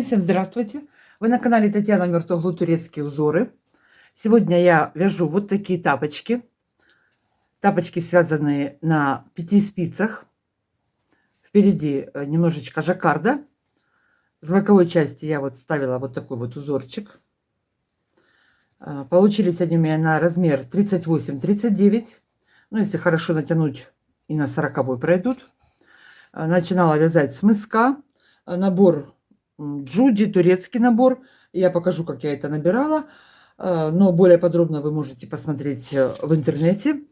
Всем здравствуйте! Вы на канале Татьяна Мёртвоглу турецкие узоры. Сегодня я вяжу вот такие тапочки. Тапочки связанные на 5 спицах. Впереди немножечко жаккарда. С боковой части я вот ставила вот такой вот узорчик. Получились они у меня на размер 38-39. Ну, если хорошо натянуть, и на 40 пройдут. Начинала вязать с мыска. Набор Джуди, турецкий набор. Я покажу, как я это набирала. Но более подробно вы можете посмотреть в интернете.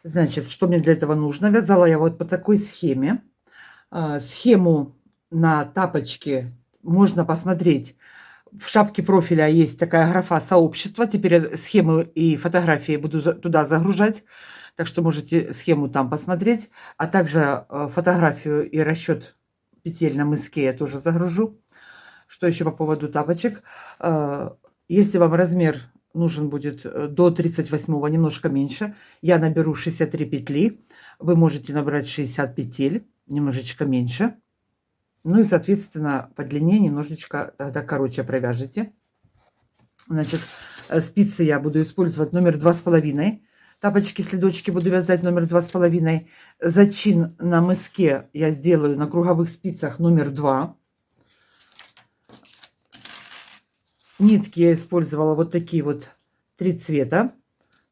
Значит, что мне для этого нужно? Вязала я вот по такой схеме. Схему на тапочке можно посмотреть. В шапке профиля есть такая графа «Сообщество». Теперь схемы и фотографии буду туда загружать. Так что можете схему там посмотреть. А также фотографию и расчет петель на мыске я тоже загружу. Что еще по поводу тапочек? Если вам размер нужен будет до 38-го, немножко меньше, я наберу 63 петли. Вы можете набрать 60 петель, немножечко меньше. Ну и, соответственно, по длине немножечко тогда короче провяжете. Значит, спицы я буду использовать номер 2,5. Тапочки-следочки буду вязать номер 2,5. Зачин на мыске я сделаю на круговых спицах номер 2. Нитки я использовала вот такие вот 3 цвета.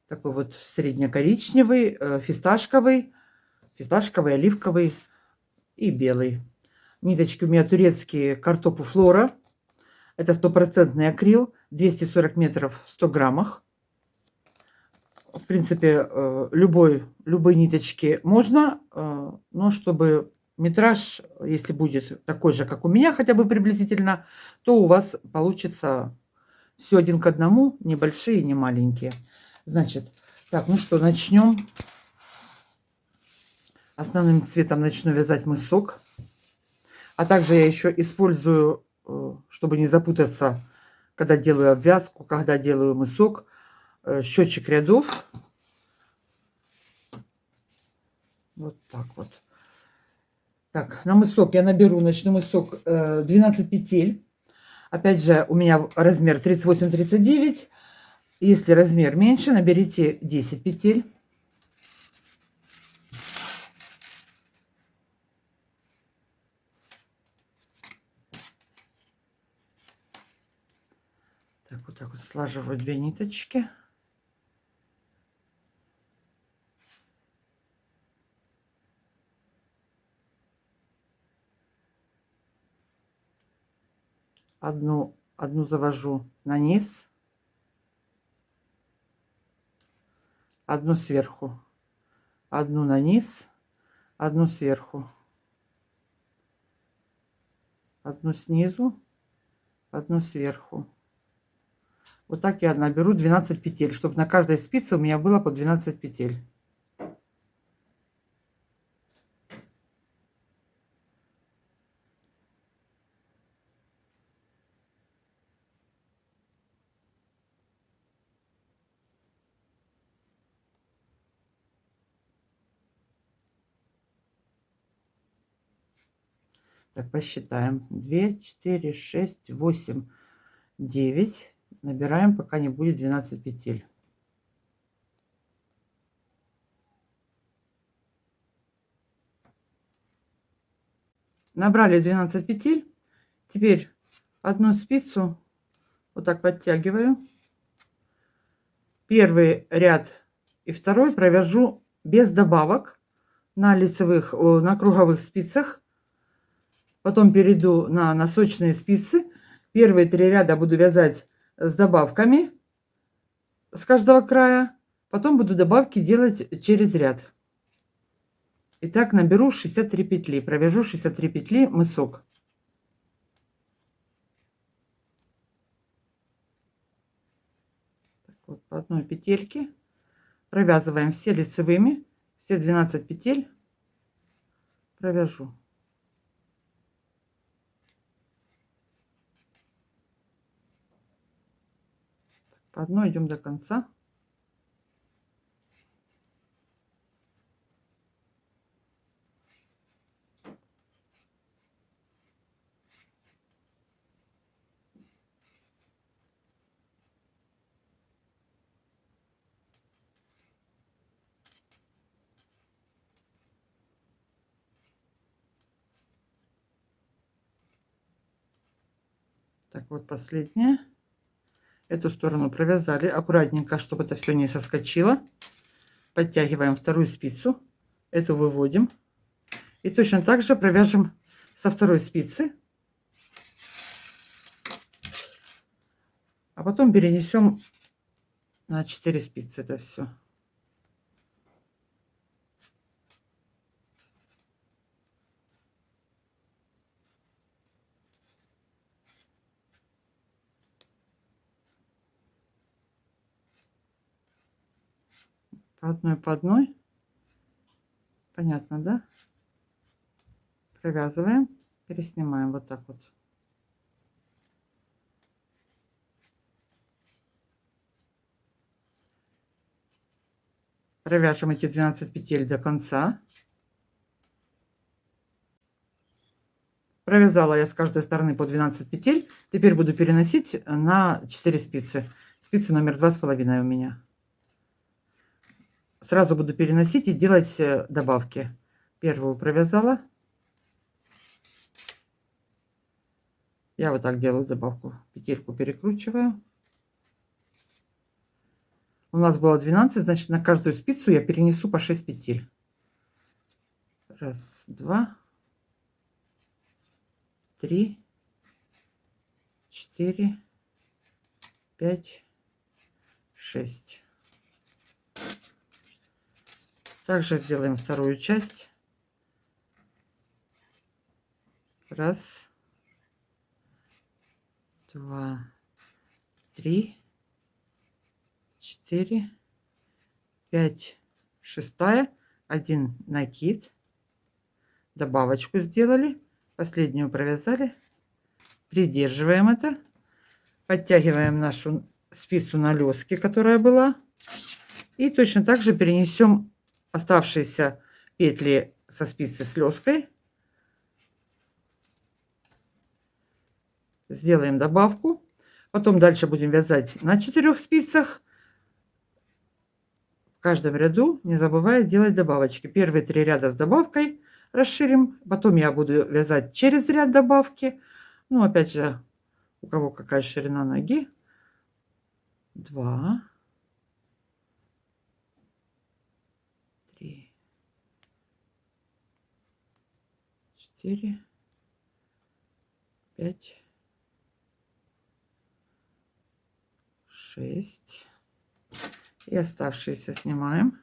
Такой вот средне-коричневый, фисташковый, оливковый и белый. Ниточки у меня турецкие Картопу Флора. Это стопроцентный акрил, 240 метров в 100 граммах. В принципе, любой ниточки можно, но чтобы метраж, если будет такой же, как у меня, хотя бы приблизительно, то у вас получится все 1 к 1, не большие, не маленькие. Значит, так, ну что, начнем. Основным цветом начну вязать мысок. А также я еще использую, чтобы не запутаться, когда делаю обвязку, когда делаю мысок, счетчик рядов. Вот так вот. Так, на мысок я начну мысок 12 петель. Опять же, у меня размер 38-39. Если размер меньше, наберите 10 петель. Так вот слаживаю 2 ниточки. Одну завожу на низ, одну сверху, одну на низ, одну сверху, одну снизу, одну сверху. Вот так я наберу 12 петель, чтобы на каждой спице у меня было по 12 петель. Так, посчитаем. 2, 4, 6, 8, 9. Набираем, пока не будет 12 петель. Набрали 12 петель. Теперь одну спицу вот так подтягиваю. Первый ряд и второй провяжу без добавок на лицевых, на круговых спицах. Потом перейду на носочные спицы. Первые 3 ряда буду вязать с добавками с каждого края. Потом буду добавки делать через ряд. Итак, наберу 63 петли. Провяжу 63 петли мысок. Так, вот по одной петельке. Провязываем все лицевыми. Все 12 петель провяжу. По одной идем до конца. Так, вот последняя. Эту сторону провязали аккуратненько, чтобы это все не соскочило. Подтягиваем вторую спицу, эту выводим. И точно так же провяжем со второй спицы. А потом перенесем на 4 спицы это все. По одной. Понятно, да? Провязываем, переснимаем вот так вот. Провяжем эти 12 петель до конца. Провязала я с каждой стороны по 12 петель. Теперь буду переносить на 4 спицы. Спицы номер 2,5 у меня. Сразу буду переносить и делать добавки. Первую провязала. Я вот так делаю добавку. Петельку перекручиваю. У нас было 12, значит на каждую спицу я перенесу по 6 петель. Раз, два, 3, 4, 5, 6. Также сделаем вторую часть. Раз, два, 3, 4, 5, шестая, один накид, добавочку сделали, последнюю провязали, придерживаем это, подтягиваем нашу спицу на лёске, которая была, и точно так же перенесем оставшиеся петли со спицы с лёской, сделаем добавку, потом дальше будем вязать на 4 спицах. В каждом ряду не забывая делать добавочки. Первые 3 ряда с добавкой расширим, потом я буду вязать через ряд добавки. Ну, опять же, у кого какая ширина ноги. 2, 3, 4, 5, 6. И оставшиеся снимаем.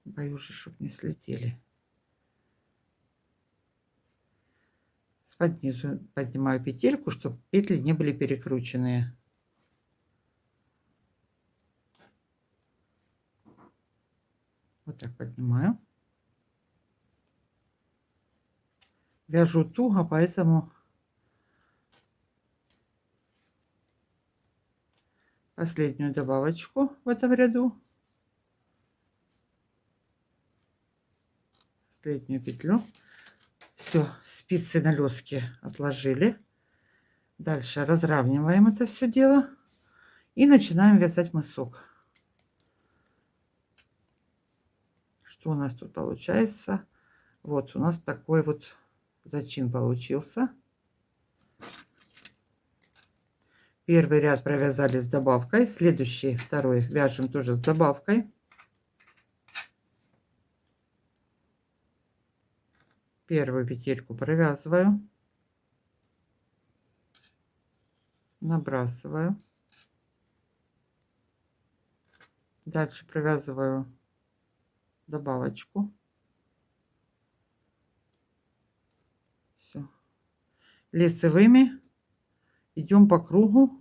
Боюсь, чтобы не слетели. Под низу поднимаю петельку, чтобы петли не были перекрученные. Вот так поднимаю. Вяжу туго, поэтому последнюю добавочку в этом ряду. Последнюю петлю. Все, спицы на лёске отложили. Дальше разравниваем это все дело и начинаем вязать мысок. Что у нас тут получается? Вот у нас такой вот зачин получился. Первый ряд провязали с добавкой, следующий, второй вяжем тоже с добавкой. Первую петельку провязываю, набрасываю, дальше провязываю добавочку. Все. Лицевыми идем по кругу.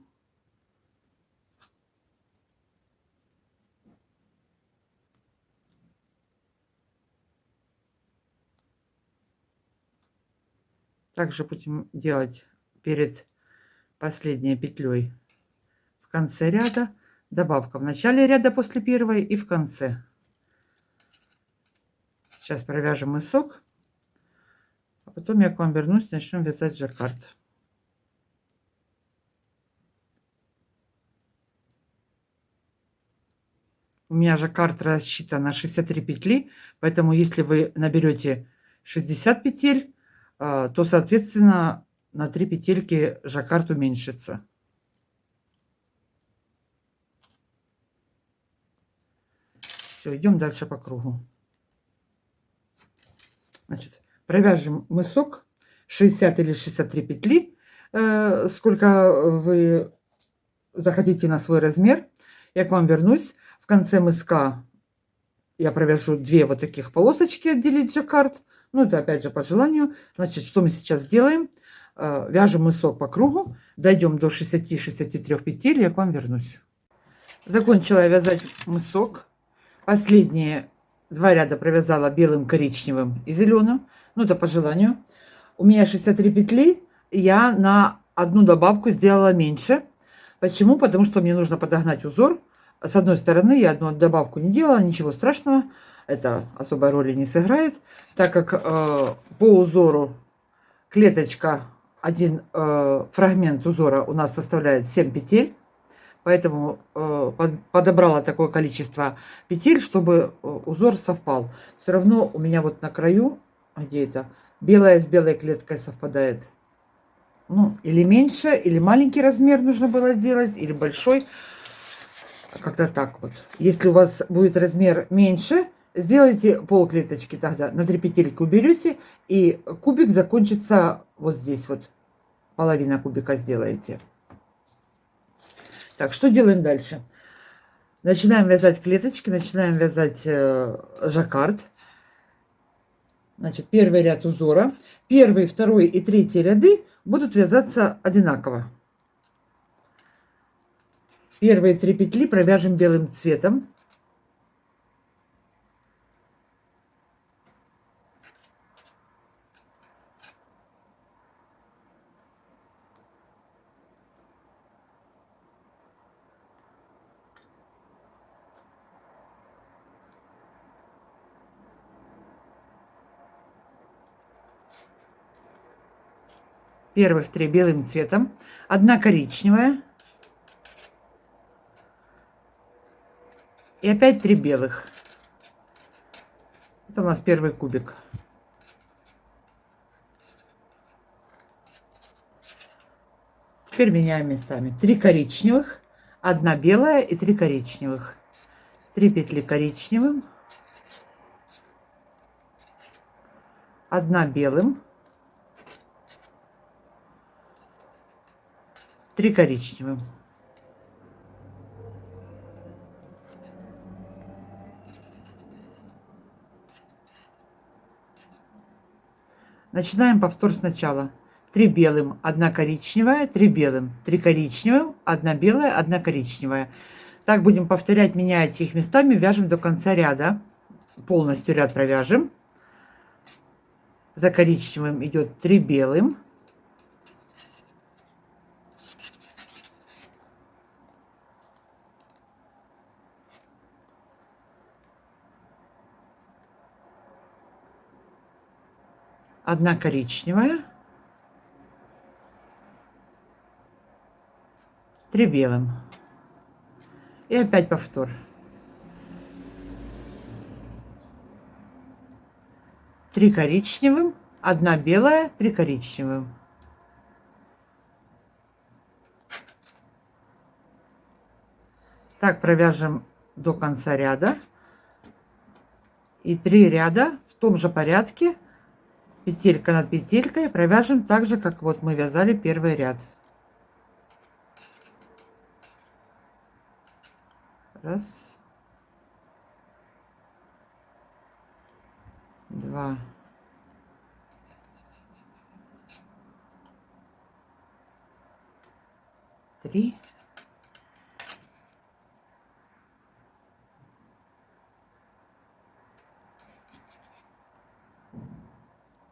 Также будем делать перед последней петлей в конце ряда. Добавка в начале ряда после первой и в конце. Сейчас провяжем мысок, а потом я к вам вернусь, начнем вязать жаккард. У меня жаккард рассчитан на 63 петли, поэтому если вы наберете 60 петель, то, соответственно, на 3 петельки жаккард уменьшится. Все, идем дальше по кругу. Значит, провяжем мысок 60 или 63 петли, сколько вы захотите на свой размер. Я к вам вернусь. В конце мыска я провяжу 2 вот таких полосочки, отделить жаккард. Ну, это опять же по желанию. Значит, что мы сейчас делаем? Вяжем мысок по кругу, дойдем до 60-63 петель, я к вам вернусь. Закончила я вязать мысок. Последние 2 ряда провязала белым, коричневым и зеленым. Ну, это по желанию. У меня 63 петли. Я на одну добавку сделала меньше. Почему? Потому что мне нужно подогнать узор. С одной стороны, я одну добавку не делала, ничего страшного. Это особой роли не сыграет. Так как по узору клеточка, один фрагмент узора у нас составляет 7 петель. Поэтому подобрала такое количество петель, чтобы узор совпал. Все равно у меня вот на краю, где это, белая с белой клеткой совпадает. Ну, или меньше, или маленький размер нужно было сделать, или большой. Как-то так вот. Если у вас будет размер меньше, сделайте пол клеточки тогда. На 3 петельки уберете, и кубик закончится вот здесь вот. Половина кубика сделаете. Так, что делаем дальше? Начинаем вязать клеточки, начинаем вязать жаккард. Значит, первый ряд узора. Первый, второй и третий ряды будут вязаться одинаково. Первые 3 петли провяжем белым цветом. Первых 3 белым цветом, 1 коричневая и опять 3 белых. Это у нас первый кубик. Теперь меняем местами. 3 коричневых, 1 белая и 3 коричневых. 3 петли коричневым, 1 белым, 3 коричневым. Начинаем повтор сначала. 3 белым, 1 коричневая, 3 белым, 3 коричневым, 1 белая, 1 коричневая. Так будем повторять, меняя их местами, вяжем до конца ряда. Полностью ряд провяжем. За коричневым идет 3 белым. Одна коричневая, 3 белым. И опять повтор. 3 коричневым, 1 белая, 3 коричневым. Так провяжем до конца ряда. И 3 ряда в том же порядке, петелька над петелькой, провяжем так же, как вот мы вязали первый ряд. Раз, 2, 3,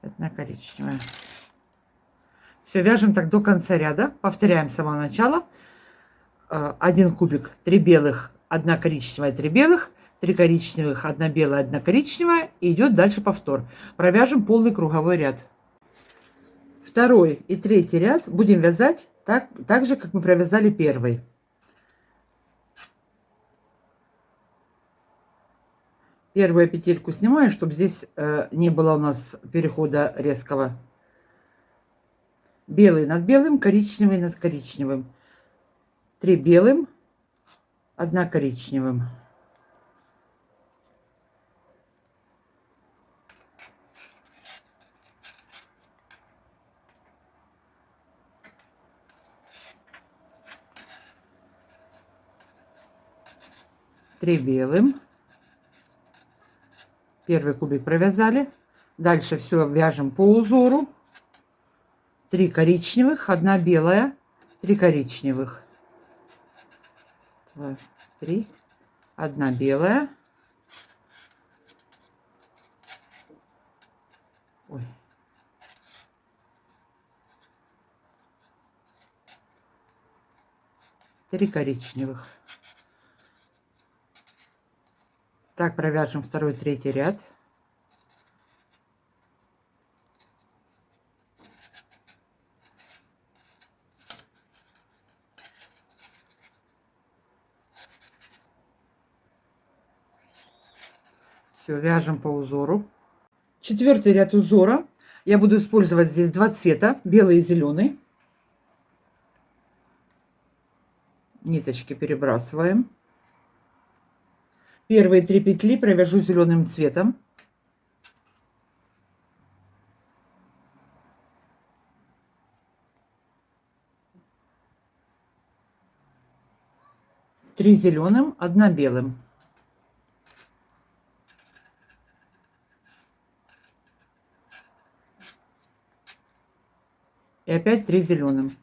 1 коричневая. Все, вяжем так до конца ряда. Повторяем с самого начала. 1 кубик, 3 белых, 1 коричневая, 3 белых, 3 коричневых, 1 белая, 1 коричневая. И идет дальше повтор. Провяжем полный круговой ряд. Второй и третий ряд будем вязать так же, как мы провязали первый. Первую петельку снимаю, чтобы здесь не было у нас перехода резкого. Белый над белым, коричневый над коричневым. 3 белым, 1 коричневым. Три белым. Первый кубик провязали. Дальше все вяжем по узору. 3 коричневых, 1 белая, 3 коричневых. 2, 3, 1 белая. Ой. Три коричневых. Так провяжем второй, третий ряд. Все, вяжем по узору. Четвертый ряд узора. Я буду использовать здесь 2 цвета, белый и зеленый. Ниточки перебрасываем. Первые 3 петли провяжу зеленым цветом. Три зеленым, 1 белым. И опять 3 зеленым.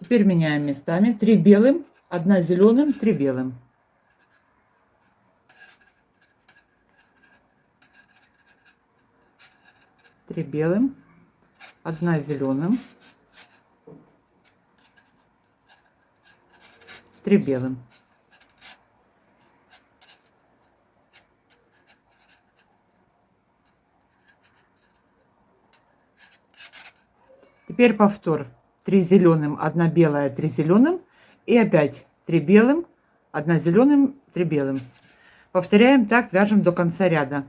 Теперь меняем местами. 3 белым, 1 зеленым, 3 белым. Три белым, 1 зеленым, 3 белым. Теперь повтор. 3 зеленым, 1 белая, 3 зеленым. И опять 3 белым, 1 зеленым, 3 белым. Повторяем так, вяжем до конца ряда.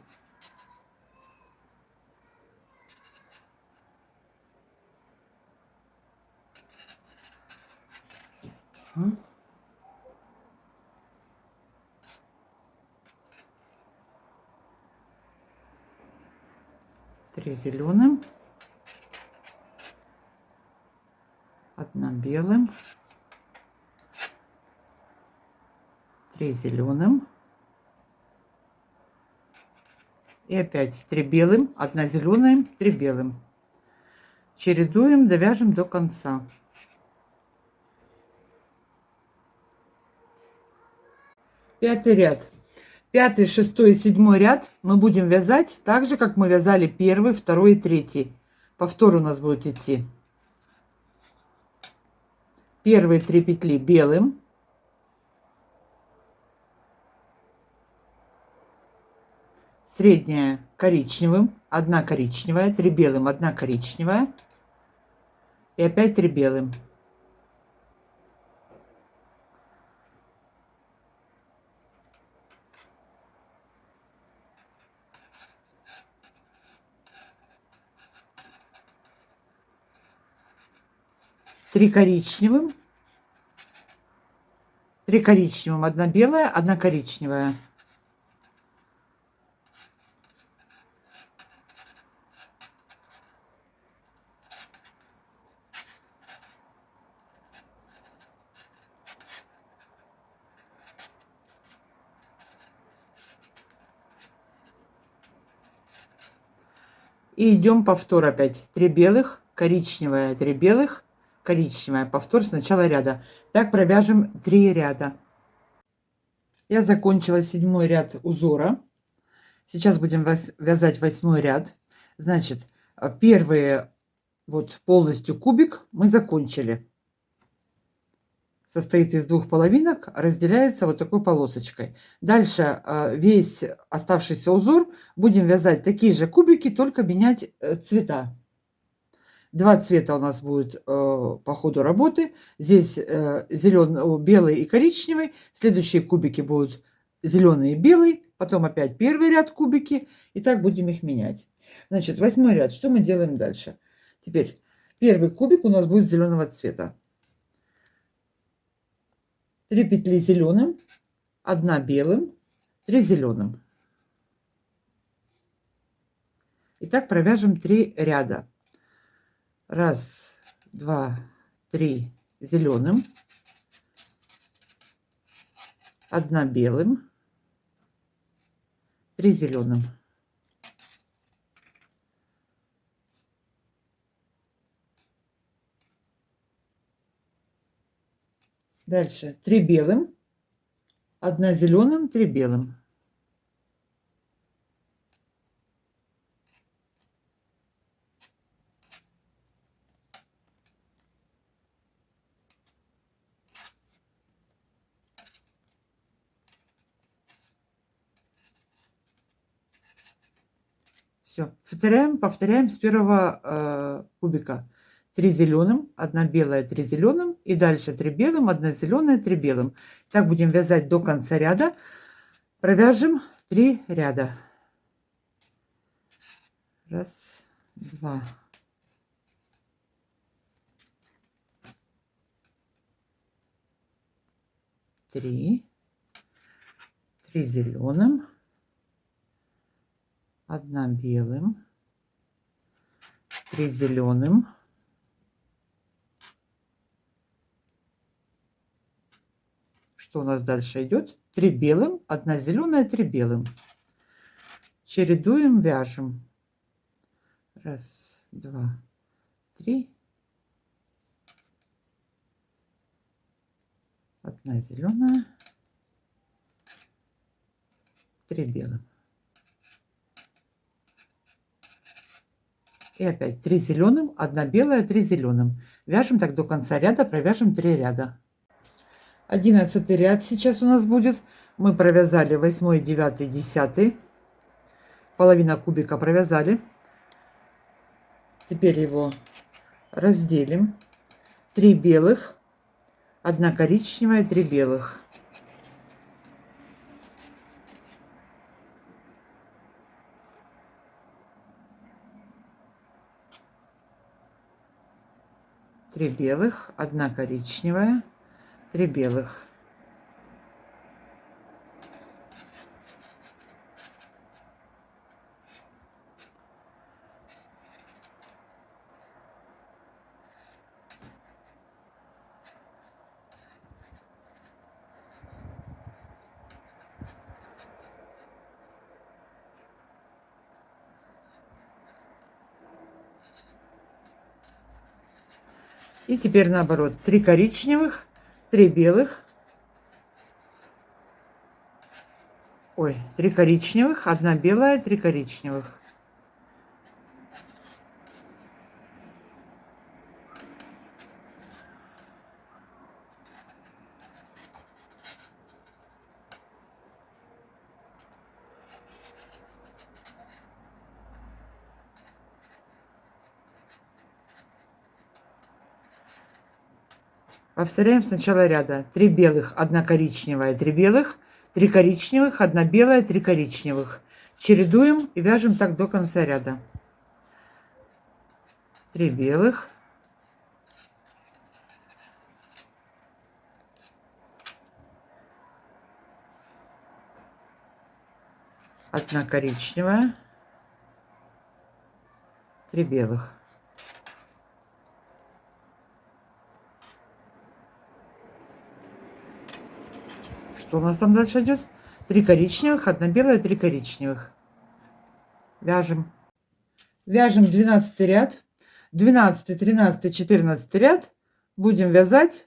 Три зеленым, 1 белым, 3 зеленым. И опять 3 белым, 1 зеленым, 3 белым. Чередуем, довяжем до конца. Пятый ряд. Пятый, шестой и седьмой ряд мы будем вязать так же, как мы вязали первый, второй и третий. Повтор у нас будет идти. Первые 3 петли белым. Средняя коричневым, 1 коричневая, 3 белым, 1 коричневая. И опять 3 белым. Три коричневым, 3 коричневым, 1 белая, 1 коричневая. И идем повтор опять. 3 белых, коричневая, 3 белых, коричневая. Повтор с начала ряда. Так провяжем 3 ряда. Я закончила 7 ряд узора. Сейчас будем вязать 8 ряд. Значит, первые вот полностью кубик мы закончили. Состоит из 2 половинок, разделяется вот такой полосочкой. Дальше весь оставшийся узор будем вязать такие же кубики, только менять цвета. Два цвета у нас будет по ходу работы. Здесь зеленый, белый и коричневый. Следующие кубики будут зеленый и белый. Потом опять первый ряд кубики. И так будем их менять. Значит, 8 ряд. Что мы делаем дальше? Теперь первый кубик у нас будет зеленого цвета. 3 петли зеленым, 1 белым, 3 зеленым. Итак, провяжем 3 ряда. 1, 2, 3 зеленым, 1 белым, 3 зеленым. Дальше 3 белым, 1 зеленым, 3 белым. Все, повторяем с первого кубика. 3 зеленым, 1 белая, 3 зеленым. И дальше 3 белым, 1 зеленая, 3 белым. Так будем вязать до конца ряда. Провяжем 3 ряда. 1, 2, 3. 3 зеленым, 1 белым, 3 зеленым, 'Что у нас дальше идет? 3 белым, 1 зеленая, 3 белым. Чередуем, вяжем. 1, 2, 3. 1 зеленая, 3 белым. И опять 3 зеленым, 1 белая, 3 зеленым. Вяжем так до конца ряда, провяжем 3 ряда. 11 ряд сейчас у нас будет. Мы провязали 8, 9, 10. Половина кубика провязали. Теперь его разделим. 3 белых, 1 коричневая, 3 белых. Три белых, 1 коричневая, 3 белых. И теперь наоборот, 3 коричневых, 3 белых. Ой, 3 коричневых, 1 белая, 3 коричневых. Повторяем с начала ряда. 3 белых, 1 коричневая, 3 белых, 3 коричневых, 1 белая, 3 коричневых. Чередуем и вяжем так до конца ряда. 3 белых, 1 коричневая, 3 белых. Что у нас там дальше идет? 3 коричневых, 1 белая, 3 коричневых. Вяжем. Вяжем 12 ряд. 12, 13, 14 ряд. Будем вязать,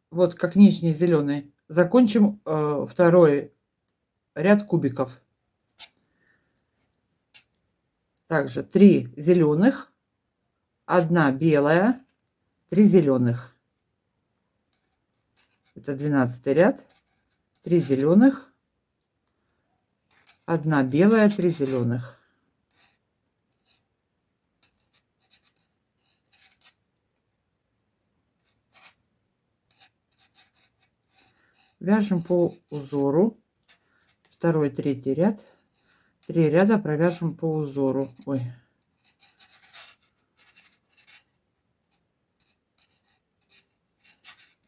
вот как нижний зеленый. Закончим второй ряд кубиков. Также 3 зеленых, 1 белая, 3 зеленых. Это 12 ряд. 3 зеленых, 1 белая, 3 зеленых. Вяжем по узору. Второй, третий ряд. 3 ряда провяжем по узору. Ой.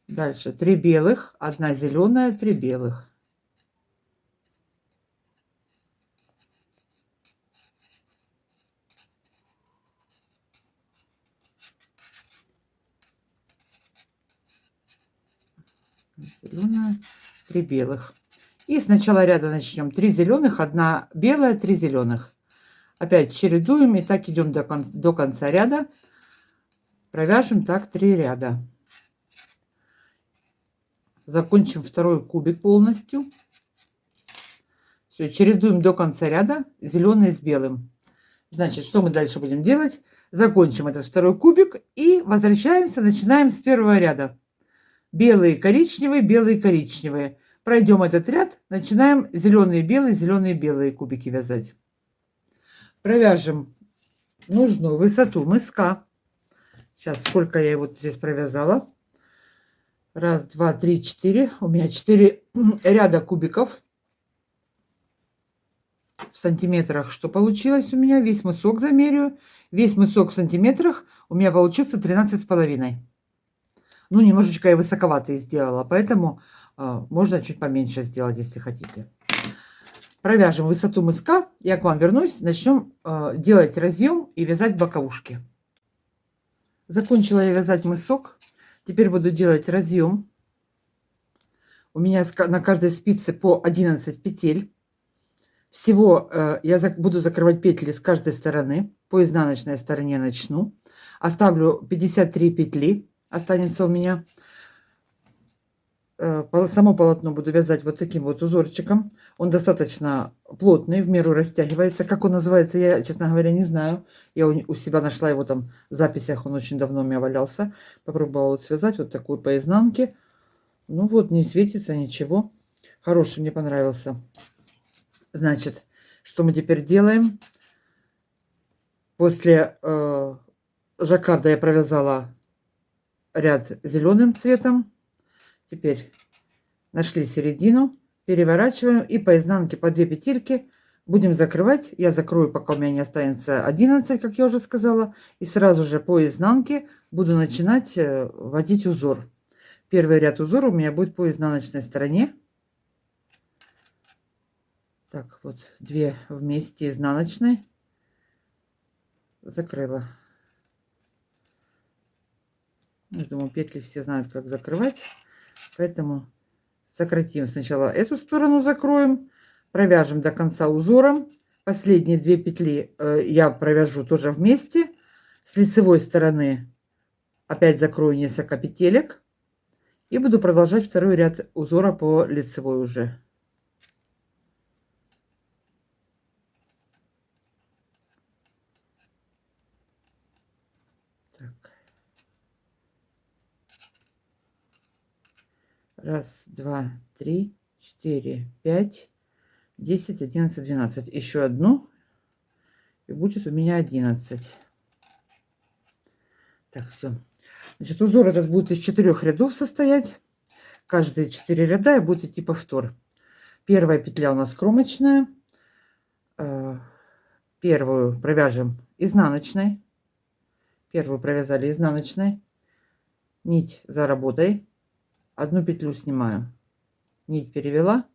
Дальше 3 белых, 1 зеленая, 3 белых. Зеленая, 3 белых. И с начала ряда начнем. 3 зеленых, 1 белая, 3 зеленых. Опять чередуем и так идем до конца ряда. Провяжем так 3 ряда. Закончим второй кубик полностью. Все, чередуем до конца ряда зеленый с белым. Значит, что мы дальше будем делать? Закончим этот второй кубик и возвращаемся, начинаем с первого ряда. Белые, коричневые, белые, коричневые. Пройдем этот ряд, начинаем зеленые, белые кубики вязать. Провяжем нужную высоту мыска. Сейчас, сколько я его здесь провязала. 1, 2, 3, 4. У меня 4 ряда кубиков. В сантиметрах что получилось у меня? Весь мысок замерю. Весь мысок в сантиметрах у меня получился 13,5. Ну, немножечко я высоковатые сделала, поэтому можно чуть поменьше сделать, если хотите. Провяжем высоту мыска. Я к вам вернусь. Начнем делать разъем и вязать боковушки. Закончила я вязать мысок. Теперь буду делать разъем. У меня на каждой спице по 11 петель. Всего я буду закрывать петли с каждой стороны. По изнаночной стороне начну. Оставлю 53 петли. Останется у меня. Само полотно буду вязать вот таким вот узорчиком. Он достаточно плотный, в меру растягивается. Как он называется, я, честно говоря, не знаю. Я у себя нашла его там в записях, он очень давно у меня валялся. Попробовала вот связать вот такую по изнанке. Ну вот, не светится ничего. Хороший, мне понравился. Значит, что мы теперь делаем? После жаккарда я провязала ряд зеленым цветом. Теперь нашли середину, переворачиваем и по изнанке по 2 петельки будем закрывать. Я закрою, пока у меня не останется 11, как я уже сказала. И сразу же по изнанке буду начинать вводить узор. Первый ряд узора у меня будет по изнаночной стороне. Так, вот 2 вместе изнаночной. Закрыла. Я думаю, петли все знают, как закрывать. Поэтому сократим сначала эту сторону, закроем. Провяжем до конца узором. Последние 2 петли я провяжу тоже вместе. С лицевой стороны опять закрою несколько петелек. И буду продолжать второй ряд узора по лицевой уже. Так. 1, 2, 3, 4, 5, 10, 11, 12. Еще одну. И будет у меня 11. Так, все. Значит, узор этот будет из 4 рядов состоять. Каждые 4 ряда и будет идти повтор. Первая петля у нас кромочная. Первую провяжем изнаночной. Первую провязали изнаночной. Нить за работой. Одну петлю снимаю. Нить перевела.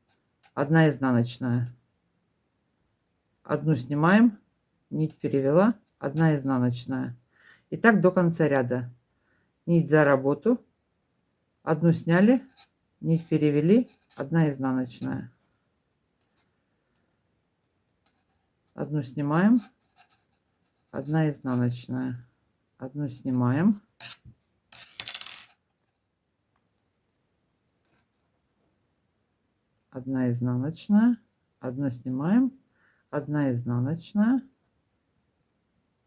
1 изнаночная. Одну снимаем. Нить перевела. 1 изнаночная. И так до конца ряда. Нить за работу. Одну сняли. Нить перевели. 1 изнаночная. Одну снимаем. 1 изнаночная. Одну снимаем. Одна изнаночная. Одну снимаем. 1 изнаночная.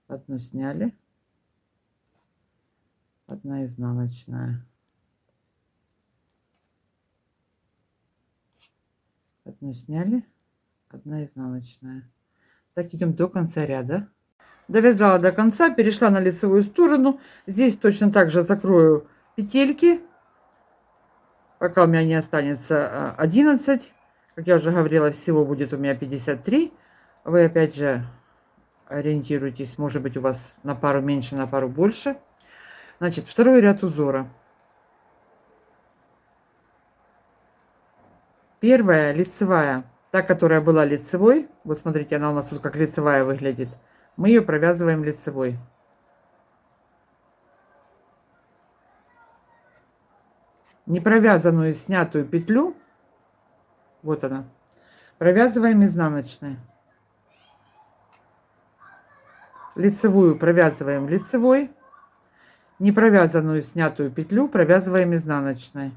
Одну сняли. 1 изнаночная. Одну сняли. 1 изнаночная. Так идем до конца ряда. Довязала до конца, перешла на лицевую сторону. Здесь точно так же закрою петельки. Пока у меня не останется 11. Как я уже говорила, всего будет у меня 53. Вы опять же ориентируйтесь, может быть у вас на пару меньше, на пару больше. Значит, второй ряд узора. Первая лицевая, та, которая была лицевой. Вот смотрите, она у нас тут как лицевая выглядит. Мы ее провязываем лицевой. Непровязанную снятую петлю, вот она, провязываем изнаночной. Лицевую провязываем лицевой. Непровязанную снятую петлю провязываем изнаночной.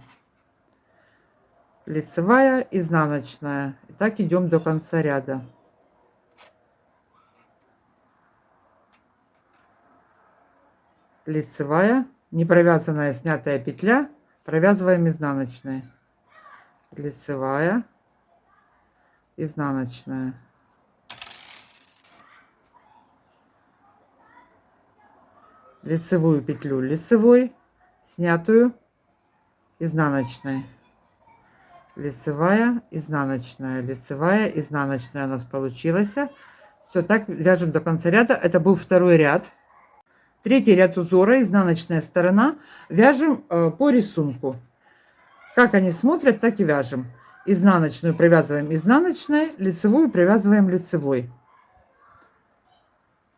Лицевая, изнаночная. И так идем до конца ряда. Лицевая, непровязанная снятая петля, провязываем изнаночной. Лицевая, изнаночная. Лицевую петлю лицевой, снятую, изнаночной. Лицевая, изнаночная, лицевая, изнаночная у нас получилось. Все, так вяжем до конца ряда. Это был второй ряд. Третий ряд узора, изнаночная сторона. Вяжем по рисунку. Как они смотрят, так и вяжем. Изнаночную провязываем изнаночной, лицевую провязываем лицевой.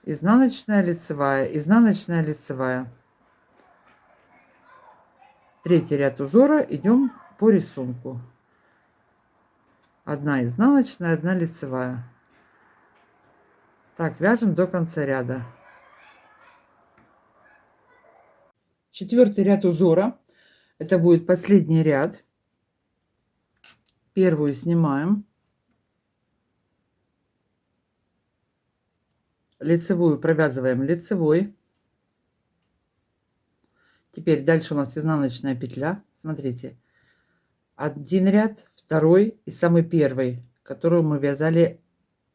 Изнаночная, лицевая, изнаночная, лицевая. Третий ряд узора, идем по рисунку. Одна изнаночная, одна лицевая. Так, вяжем до конца ряда. Четвертый ряд узора. Это будет последний ряд. Первую снимаем. Лицевую провязываем лицевой. Теперь дальше у нас изнаночная петля. Смотрите. Один ряд, второй и самый первый, которую мы вязали,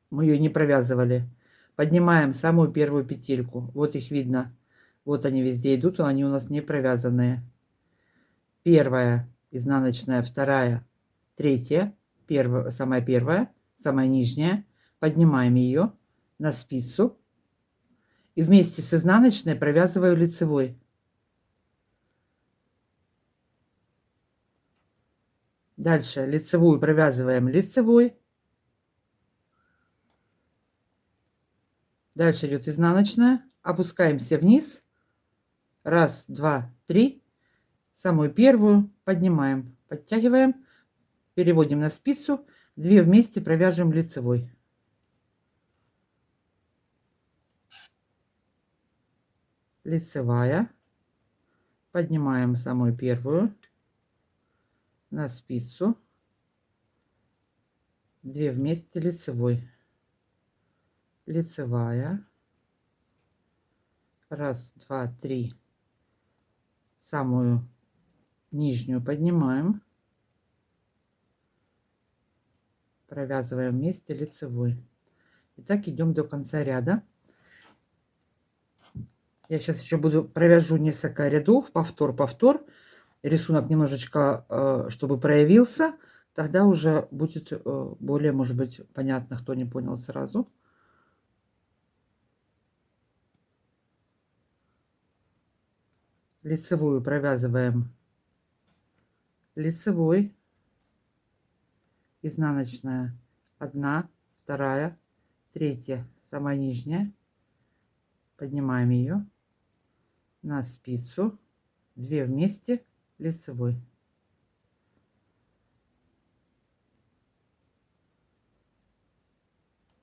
мы ее не провязывали. Поднимаем самую первую петельку. Вот их видно. Вот они везде идут, но они у нас не провязанные. Первая изнаночная, вторая, третья, первая, самая нижняя. Поднимаем ее на спицу. И вместе с изнаночной провязываю лицевой. Дальше лицевую провязываем лицевой. Дальше идет изнаночная. Опускаемся вниз. Раз, два, три. Самую первую поднимаем, подтягиваем, переводим на спицу. 2 вместе провяжем лицевой. Лицевая. Поднимаем самую первую на спицу. 2 вместе лицевой. Лицевая. Раз, два, три. Самую нижнюю поднимаем. Провязываем вместе лицевой. И так идем до конца ряда. Я сейчас еще провяжу несколько рядов, повтор. Рисунок немножечко, чтобы проявился. Тогда уже будет более, может быть, понятно, кто не понял сразу. Лицевую провязываем лицевой. Изнаночная. 1, 2, 3, самая нижняя. Поднимаем ее на спицу. 2 вместе лицевой.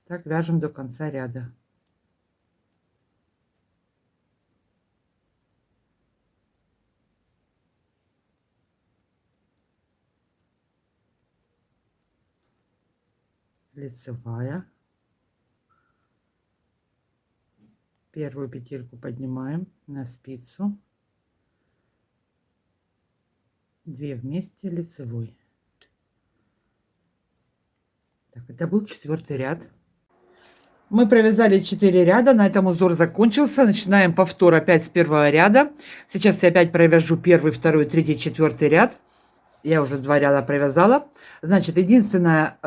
Так вяжем до конца ряда. Лицевая. Первую петельку поднимаем на спицу. 2 вместе лицевой. Так, это был 4-й ряд. Мы провязали 4 ряда, на этом узор закончился. Начинаем повтор опять с 1-го ряда. Сейчас я опять провяжу 1, 2, 3, 4 ряд. Я уже 2 ряда провязала. Значит, единственное,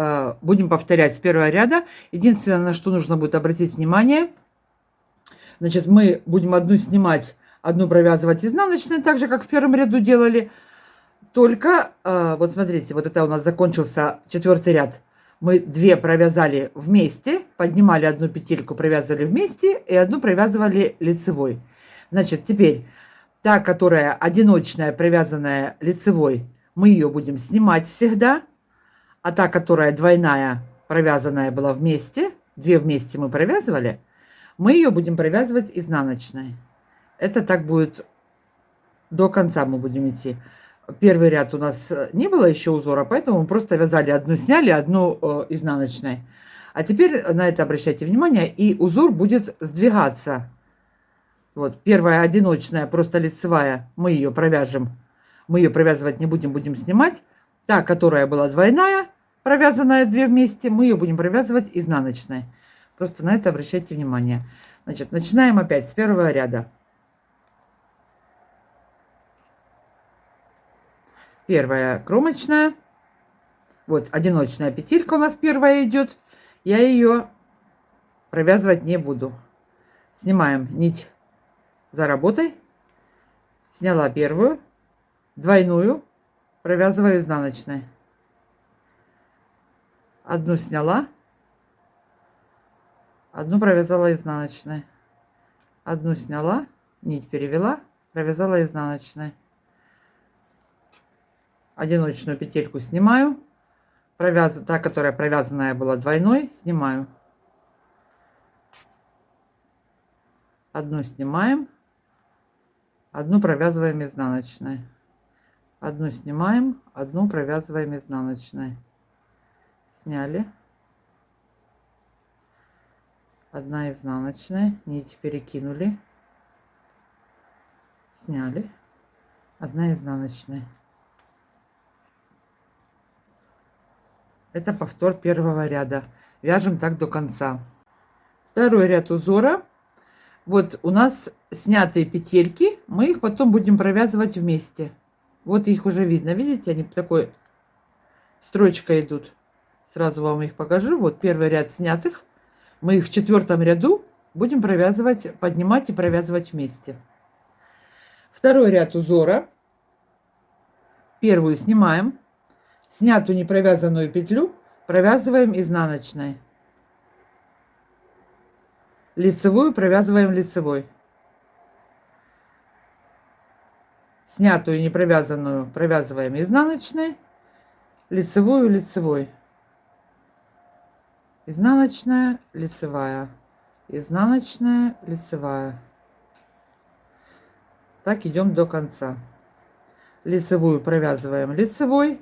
будем повторять с первого ряда. Единственное, на что нужно будет обратить внимание. Значит, мы будем одну снимать, одну провязывать изнаночной, так же, как в первом ряду делали. Только, вот смотрите, вот это у нас закончился 4-й ряд. Мы 2 провязали вместе, поднимали одну петельку, провязывали вместе, и одну провязывали лицевой. Значит, теперь та, которая одиночная, провязанная лицевой, мы ее будем снимать всегда. А та, которая двойная, провязанная была вместе, 2 вместе мы провязывали, мы ее будем провязывать изнаночной. Это так будет до конца мы будем идти. Первый ряд у нас не было еще узора, поэтому мы просто вязали одну сняли, одну изнаночной. А теперь на это обращайте внимание, и узор будет сдвигаться. Вот первая одиночная, просто лицевая, мы ее провяжем. Мы ее провязывать не будем, будем снимать. Та, которая была двойная, провязанная 2 вместе, мы ее будем провязывать изнаночной. Просто на это обращайте внимание. Значит, начинаем опять с первого ряда. Первая кромочная. Вот одиночная петелька у нас первая идет. Я ее провязывать не буду. Снимаем нить за работой. Сняла первую, двойную, провязываю изнаночной. Одну сняла, одну провязала изнаночной. Одну сняла, нить перевела, провязала изнаночной. Одиночную петельку снимаю, та, которая провязанная была двойной, снимаю. Одну снимаем, одну провязываем изнаночной. Одну снимаем, одну провязываем изнаночной. Сняли. Одна изнаночная, нить перекинули. Сняли. Одна изнаночная. Это повтор первого ряда. Вяжем так до конца. Второй ряд узора. Вот у нас снятые петельки. Мы их потом будем провязывать вместе. Вот их уже видно. Видите, они такой строчкой идут. Сразу вам их покажу. Вот первый ряд снятых. Мы их в 4-м ряду будем провязывать, поднимать и провязывать вместе. Второй ряд узора. Первую снимаем. Снятую непровязанную петлю провязываем изнаночной. Лицевую провязываем лицевой. Снятую непровязанную провязываем изнаночной. Лицевую лицевой. Изнаночная, лицевая. Изнаночная, лицевая. Так идем до конца. Лицевую провязываем лицевой.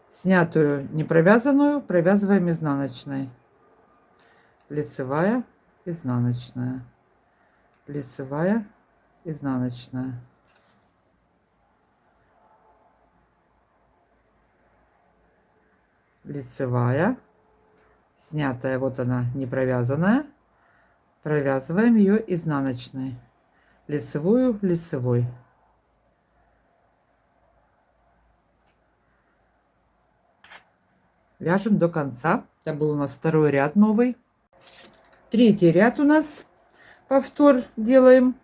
Снятую непровязанную провязываем изнаночной. Лицевая, изнаночная. Лицевая, изнаночная. Лицевая, снятая, вот она, не провязанная, провязываем ее изнаночной. Лицевую, лицевой. Вяжем до конца. Это был у нас второй ряд новый. Третий ряд у нас повтор делаем.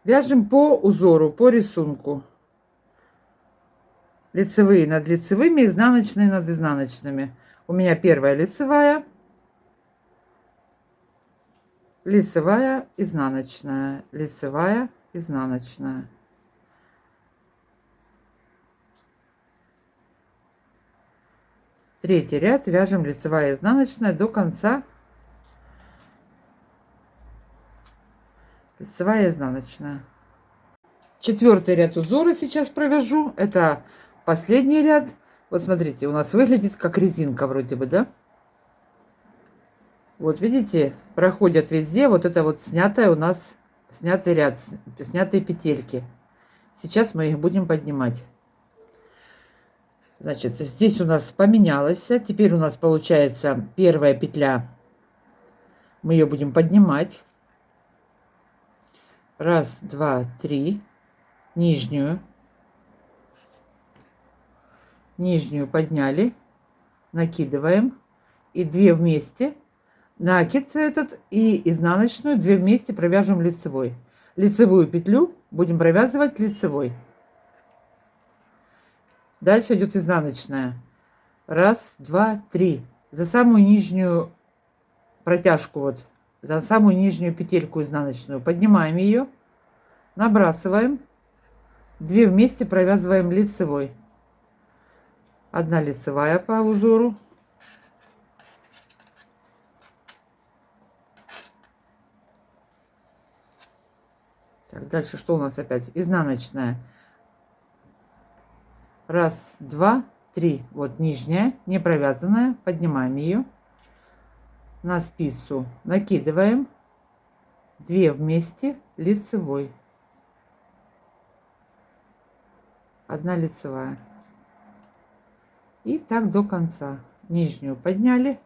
Вяжем по узору, по рисунку. Лицевые над лицевыми, изнаночные над изнаночными. У меня первая лицевая, лицевая, изнаночная, лицевая, изнаночная. Третий ряд вяжем лицевая, изнаночная до конца. Лицевая, изнаночная. Четвертый ряд узора сейчас провяжу. Это последний ряд. Вот смотрите, у нас выглядит как резинка вроде бы, да? Вот видите, проходят везде вот это вот снятое у нас, снятый ряд, снятые петельки. Сейчас мы их будем поднимать. Значит, здесь у нас поменялось. Теперь у нас получается первая петля. Мы ее будем поднимать. Раз, два, три. Нижнюю. нижнюю подняли, накидываем, и 2 вместе, накид этот и изнаночную 2 вместе провяжем лицевой. Лицевую петлю будем провязывать лицевой. Дальше идет изнаночная. 1, 2, 3. За самую нижнюю протяжку, вот, за самую нижнюю петельку изнаночную поднимаем ее, набрасываем, 2 вместе провязываем лицевой. 1 лицевая по узору. Так, дальше что у нас опять? Изнаночная. 1, 2, 3. Вот нижняя, не провязанная. Поднимаем ее. На спицу накидываем. 2 вместе лицевой. 1 лицевая. И так до конца. Нижнюю подняли.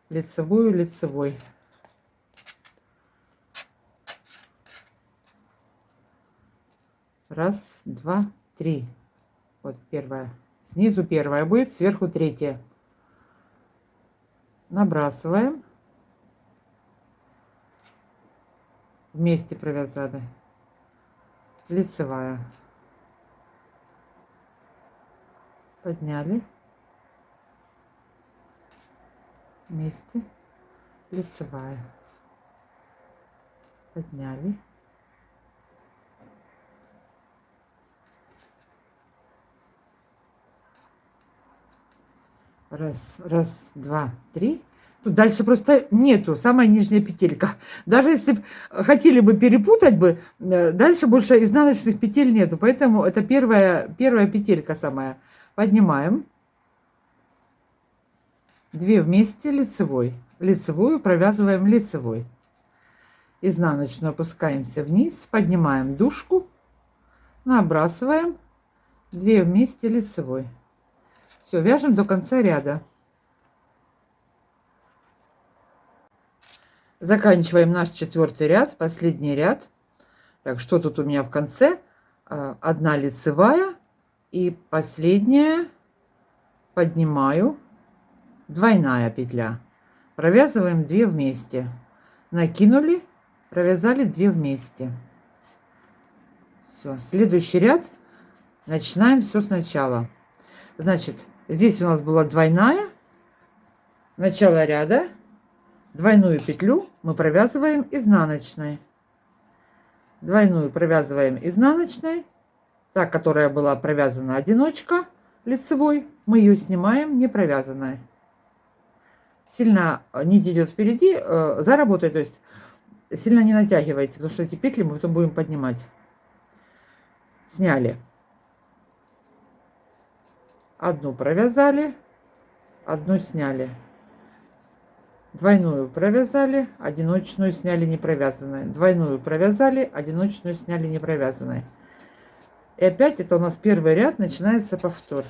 Лицевую, лицевой. Раз, два, три. Вот первая. Снизу первая будет, сверху третья. Набрасываем. Вместе провязали. Лицевая. Подняли. Вместе. Лицевая. Подняли. Раз, два, три. Тут дальше просто нету, самая нижняя петелька. Даже если б хотели бы перепутать бы, дальше больше изнаночных петель нету. Поэтому это первая петелька самая. Поднимаем. 2 вместе лицевой. Лицевую провязываем лицевой. Изнаночную опускаемся вниз, поднимаем дужку, набрасываем, 2 вместе лицевой. Все, вяжем до конца ряда. Заканчиваем наш 4-й ряд, последний ряд. Так, что тут у меня в конце? 1 лицевая и последняя, поднимаю, двойная петля. Провязываем 2 вместе. Накинули, провязали 2 вместе. Все, следующий ряд начинаем все сначала. Значит, здесь у нас была двойная, начало ряда, двойную петлю мы провязываем изнаночной. Двойную провязываем изнаночной, та, которая была провязана одиночка лицевой, мы ее снимаем не провязанной. Сильно нить идет впереди, за работой, то есть сильно не натягивайте, потому что эти петли мы потом будем поднимать. Сняли. 1 провязали, 1 сняли. Двойную провязали, одиночную сняли не провязанной. Двойную провязали, одиночную сняли не провязанной. И опять это у нас первый ряд, начинается повтор.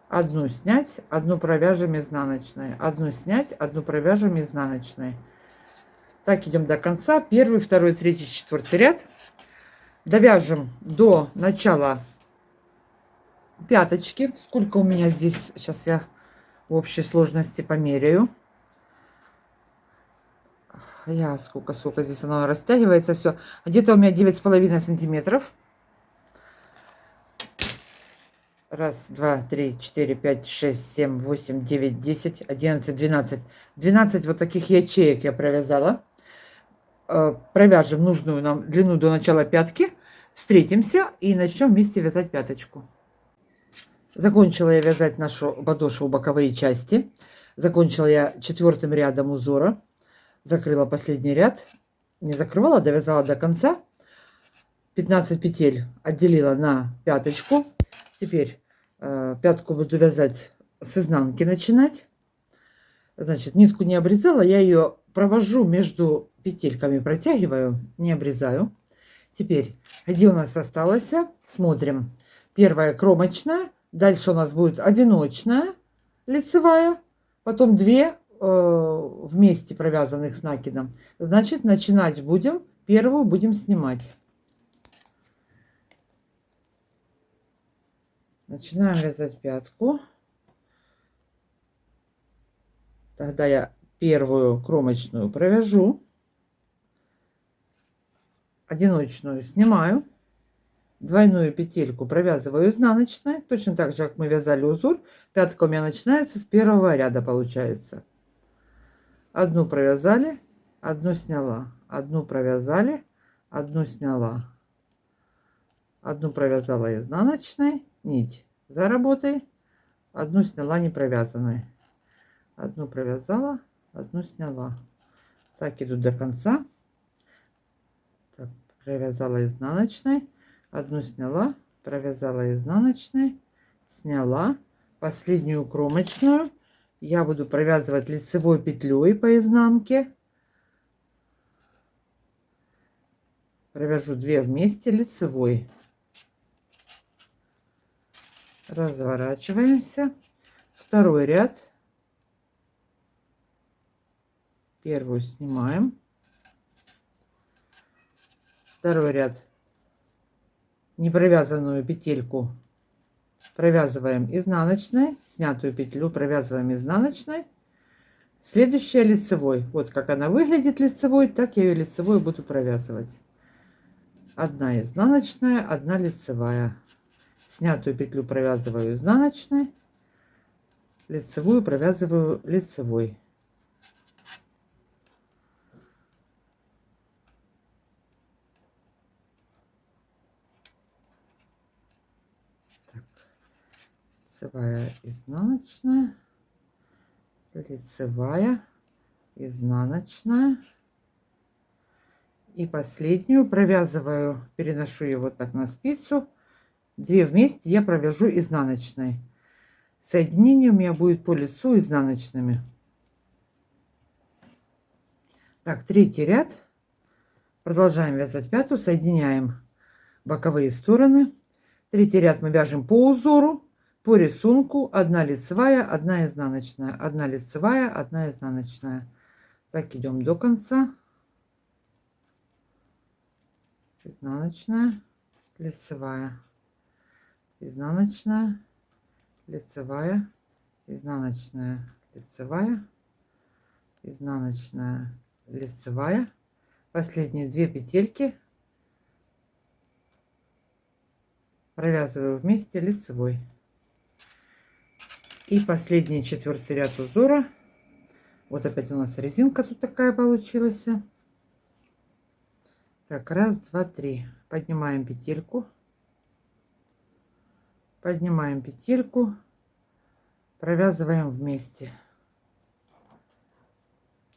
1 снять, 1 провяжем изнаночной. 1 снять, 1 провяжем изнаночной. Так идем до конца. 1, 2, 3, 4 ряд. Довяжем до начала пяточки. Сколько у меня здесь? Сейчас я в общей сложности померяю. Сколько здесь оно растягивается все. Где-то у меня 9,5 сантиметров. 1, 2, 3, 4, 5, 6, 7, 8, 9, 10, 11, 12. 12 вот таких ячеек я провязала. Провяжем нужную нам длину до начала пятки. Встретимся и начнем вместе вязать пяточку. Закончила я вязать нашу подошву, боковые части. Закончила я 4-м рядом узора. Закрыла последний ряд. Не закрывала, довязала до конца. 15 петель отделила на пяточку. Теперь пятку буду вязать с изнанки начинать. Значит, нитку не обрезала, я ее провожу между петельками, протягиваю, не обрезаю. Теперь, где у нас осталось? Смотрим. Первая кромочная, дальше у нас будет одиночная лицевая, потом 2 вместе провязанных с накидом. Значит, начинать будем первую будем снимать. Начинаем вязать пятку. Тогда я первую кромочную провяжу, одиночную снимаю, двойную петельку провязываю изнаночной, точно так же, как мы вязали узор. Пятка у меня начинается с первого ряда, получается. Одну провязали, одну сняла, одну провязали, одну сняла, одну провязала изнаночной, нить за работой, одну сняла не провязанной, одну провязала, одну сняла. Так иду до конца. Так, провязала изнаночной, одну сняла, провязала изнаночной, сняла. Последнюю кромочную я буду провязывать лицевой петлей по изнанке. Провяжу 2 вместе лицевой. Разворачиваемся. Второй ряд. Первую снимаем. Второй ряд. Непровязанную петельку провязываем изнаночной, снятую петлю провязываем изнаночной. Следующая лицевой. Вот как она выглядит лицевой, так я ее лицевой буду провязывать. Одна изнаночная, одна лицевая. Снятую петлю провязываю изнаночной, лицевую провязываю лицевой. Так. Лицевая, изнаночная, лицевая, изнаночная. И последнюю провязываю, переношу ее вот так на спицу. 2 вместе я провяжу изнаночной. Соединение у меня будет по лицу изнаночными. Так, третий ряд. Продолжаем вязать пятую, соединяем боковые стороны. Третий ряд мы вяжем по узору, по рисунку. Одна лицевая, одна изнаночная, одна лицевая, одна изнаночная. Так идем до конца. Изнаночная, лицевая, изнаночная, лицевая, изнаночная, лицевая, изнаночная, лицевая. Последние 2 петельки провязываю вместе лицевой. И последний 4-й ряд узора. Вот опять у нас резинка тут такая получилась. Так, 1, 2, 3. Поднимаем петельку. Поднимаем петельку. Провязываем вместе.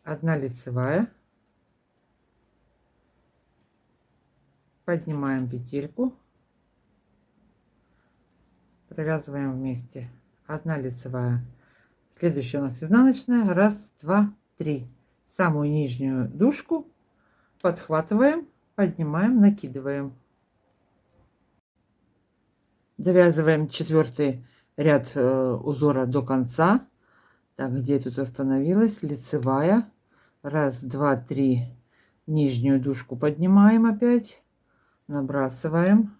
Одна лицевая. Поднимаем петельку. Провязываем вместе. Одна лицевая. Следующая у нас изнаночная. 1, 2, 3. Самую нижнюю дужку подхватываем, поднимаем, накидываем. Довязываем 4-й ряд узора до конца. Так, где я тут остановилась? Лицевая. 1, 2, 3. Нижнюю дужку поднимаем опять. Набрасываем.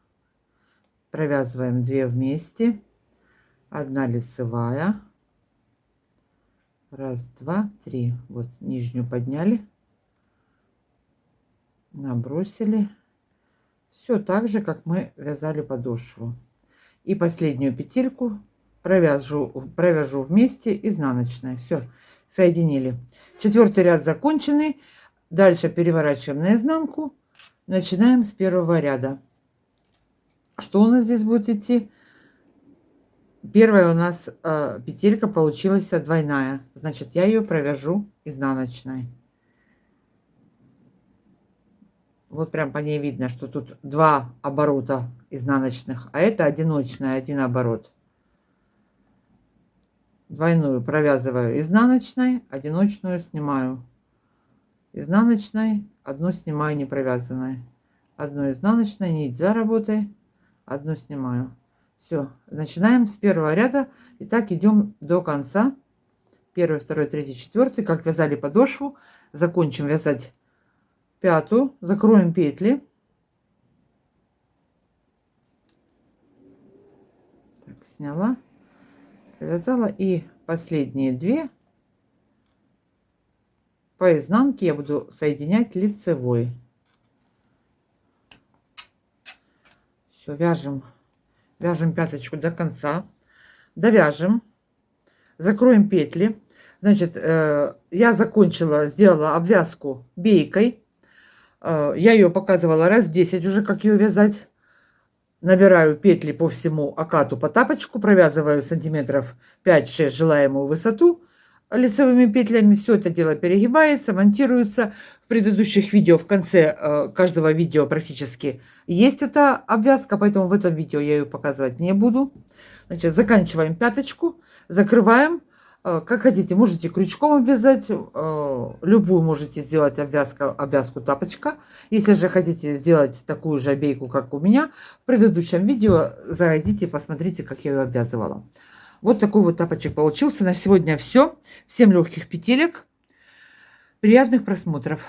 Провязываем 2 вместе. Одна лицевая. 1, 2, 3. Вот нижнюю подняли. Набросили. Все так же, как мы вязали подошву. И последнюю петельку провяжу вместе изнаночной. Все, соединили. 4-й ряд законченный. Дальше переворачиваем наизнанку. Начинаем с 1-го ряда. Что у нас здесь будет идти? Первая у нас петелька получилась двойная. Значит, я ее провяжу изнаночной. Вот прям по ней видно, что тут 2 оборота изнаночных, а это одиночная, 1 оборот. Двойную провязываю изнаночной, одиночную снимаю изнаночной, одну снимаю не провязанной, одну изнаночной, нить за работой, одну снимаю. Все, начинаем с 1-го ряда. И так идем до конца. 1, 2, 3, 4, как вязали подошву. Закончим вязать пятую, закроем петли. Так, сняла, провязала, и последние 2 по изнанке я буду соединять лицевой. Все, вяжем пяточку до конца, довяжем, закроем петли. Значит, я закончила, сделала обвязку бейкой. Я ее показывала раз 10 уже, как ее вязать. Набираю петли по всему окату по тапочку, провязываю сантиметров 5-6 желаемую высоту лицевыми петлями. Все это дело перегибается, монтируется. В предыдущих видео, в конце каждого видео практически есть эта обвязка, поэтому в этом видео я ее показывать не буду. Значит, заканчиваем пяточку, закрываем. Как хотите, можете крючком обвязать, любую можете сделать обвязку тапочка. Если же хотите сделать такую же обейку, как у меня, в предыдущем видео зайдите, посмотрите, как я ее обвязывала. Вот такой вот тапочек получился. На сегодня все. Всем легких петелек. Приятных просмотров.